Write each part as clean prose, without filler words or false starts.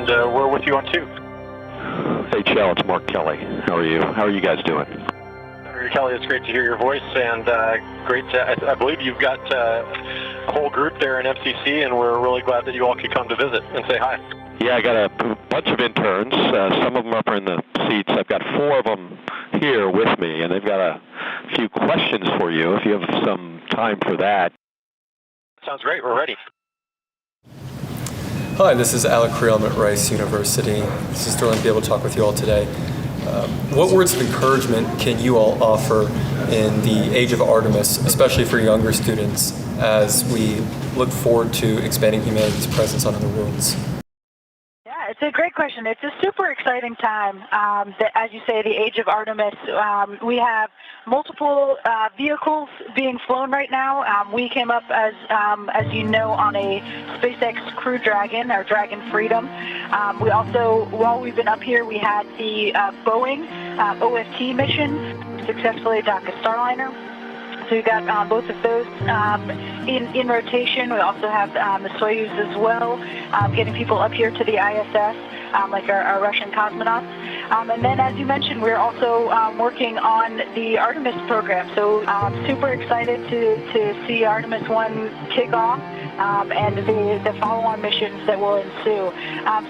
and we're with you on 2. Hey, Chell, it's Mark Kelly. How are you? How are you guys doing? Senator Kelly, it's great to hear your voice, and great to, I believe you've got a whole group there in MCC, and we're really glad that you all could come to visit and say hi. Yeah, I got a bunch of interns. Some of them up in the seats. I've got 4 of them here with me, and they've got a few questions for you if you have some time for that. Sounds great. We're ready. Hi, this is Alec Creel at Rice University. This is thrilling to be able to talk with you all today. What words of encouragement can you all offer in the age of Artemis, especially for younger students, as we look forward to expanding humanity's presence on other worlds? Yeah, it's a great question. It's a super exciting time. As you say, the age of Artemis. We have multiple vehicles being flown right now. We came up, as you know, on a SpaceX Crew Dragon, or Dragon Freedom. We also, while we've been up here, we had the Boeing OFT mission successfully dock a Starliner. So we got both of those in rotation. We also have the Soyuz as well, getting people up here to the ISS, like our Russian cosmonauts. And then, as you mentioned, we're also working on the Artemis program. So super excited to see Artemis 1 kick off and the follow-on missions that will ensue.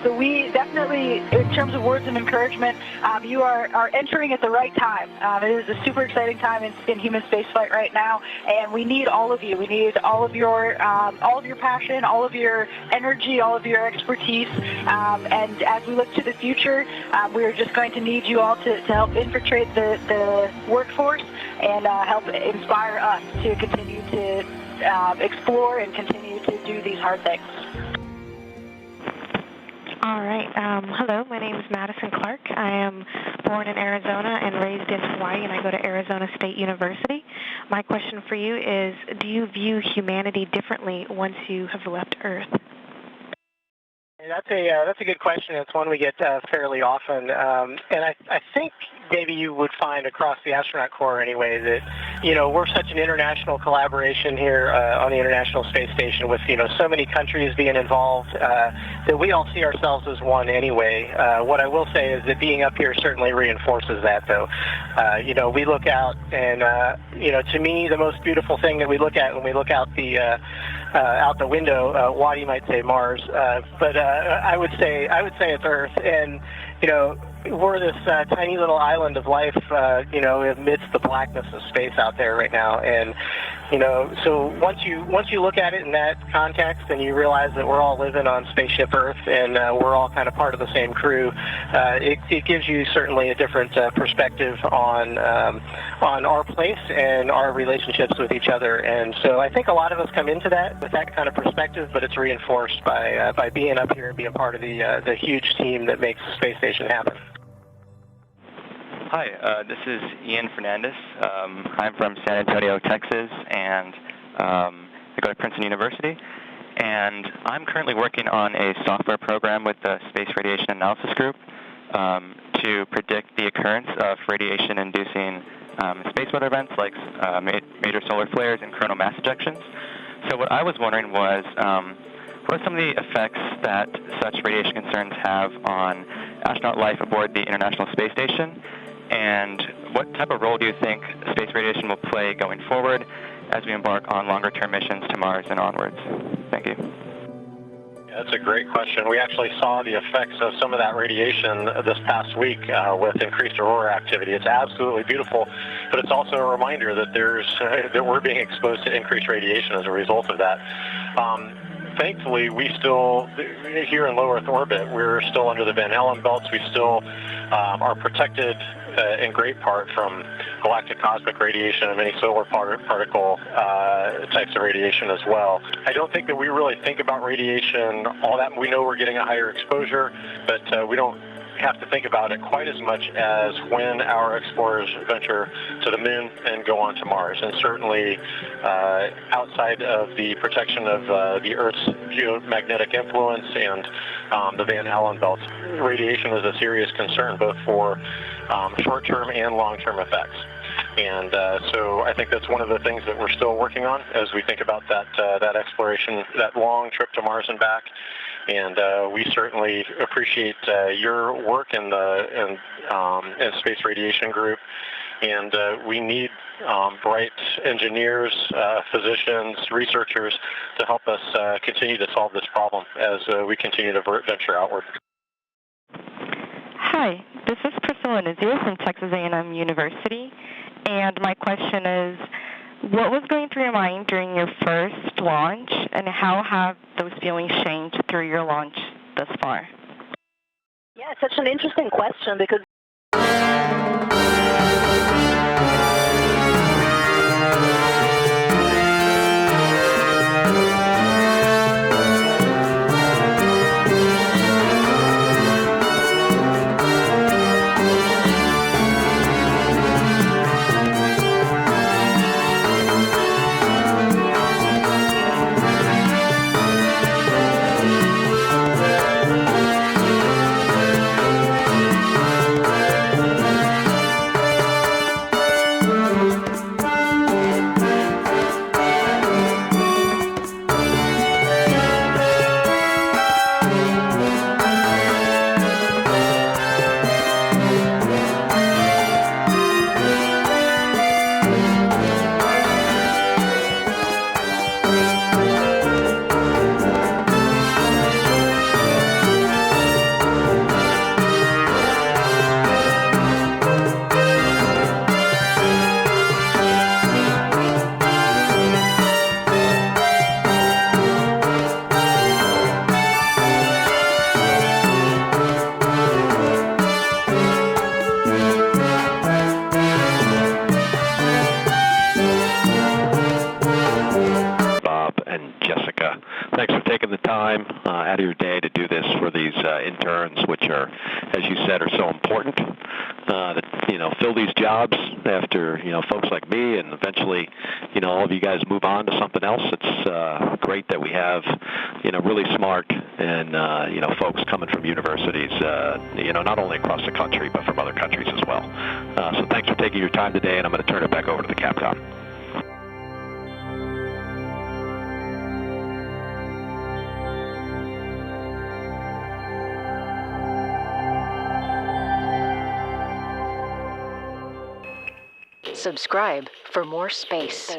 So we definitely, in terms of words of encouragement, you are entering at the right time. It is a super exciting time in human spaceflight right now, and we need all of you. We need all of your passion, all of your energy, all of your expertise. And as we look to the future, we are just going to need you all to help infiltrate the workforce and help inspire us to continue to explore and continue to do these hard things. All right. Hello, my name is Madison Clark. I am born in Arizona and raised in Hawaii, and I go to Arizona State University. My question for you is, do you view humanity differently once you have left Earth? That's a good question. It's one we get fairly often, and I think maybe you would find across the astronaut corps anyway that we're such an international collaboration here on the International Space Station with so many countries being involved that we all see ourselves as one anyway. What I will say is that being up here certainly reinforces that, though. We look out, and to me the most beautiful thing that we look at when we look out the window, Waddy might say Mars, but I would say it's Earth, and we're this tiny little island of life, amidst the blackness of space out there right now, and so once you look at it in that context, and you realize that we're all living on Spaceship Earth, and we're all kind of part of the same crew, it gives you certainly a different perspective on our place and our relationships with each other, and so I think a lot of us come into that with that kind of perspective, but it's reinforced by being up here and being part of the huge team that makes the space station happen. Hi, this is Ian Fernandez. I'm from San Antonio, Texas, and I go to Princeton University. And I'm currently working on a software program with the Space Radiation Analysis Group to predict the occurrence of radiation-inducing space weather events like major solar flares and coronal mass ejections. So what I was wondering was, what are some of the effects that such radiation concerns have on astronaut life aboard the International Space Station? And what type of role do you think space radiation will play going forward as we embark on longer-term missions to Mars and onwards? Thank you. Yeah, that's a great question. We actually saw the effects of some of that radiation this past week with increased aurora activity. It's absolutely beautiful, but it's also a reminder that that we're being exposed to increased radiation as a result of that. Thankfully, we still, here in low Earth orbit, we're still under the Van Allen belts. We still are protected in great part from galactic cosmic radiation and many solar particle types of radiation as well. I don't think that we really think about radiation all that. We know we're getting a higher exposure, but we don't have to think about it quite as much as when our explorers venture to the moon and go on to Mars. And certainly outside of the protection of the Earth's geomagnetic influence and the Van Allen belts, radiation is a serious concern both for short-term and long-term effects. And so I think that's one of the things that we're still working on as we think about that exploration, that long trip to Mars and back. And we certainly appreciate your work in the Space Radiation Group. And we need bright engineers, physicians, researchers to help us continue to solve this problem as we continue to venture outward. Hi, this is Priscilla Nizio from Texas A&M University, and my question is, what was going through your mind during your first launch, and how have those feelings changed through your launch thus far? Yeah, it's such an interesting question because Thanks for taking the time out of your day to do this for these interns, which are, as you said, are so important to fill these jobs after folks like me, and eventually all of you guys move on to something else. It's great that we have really smart and folks coming from universities, not only across the country but from other countries as well. So thanks for taking your time today, and I'm going to turn it back over to the Capcom. Subscribe for more space.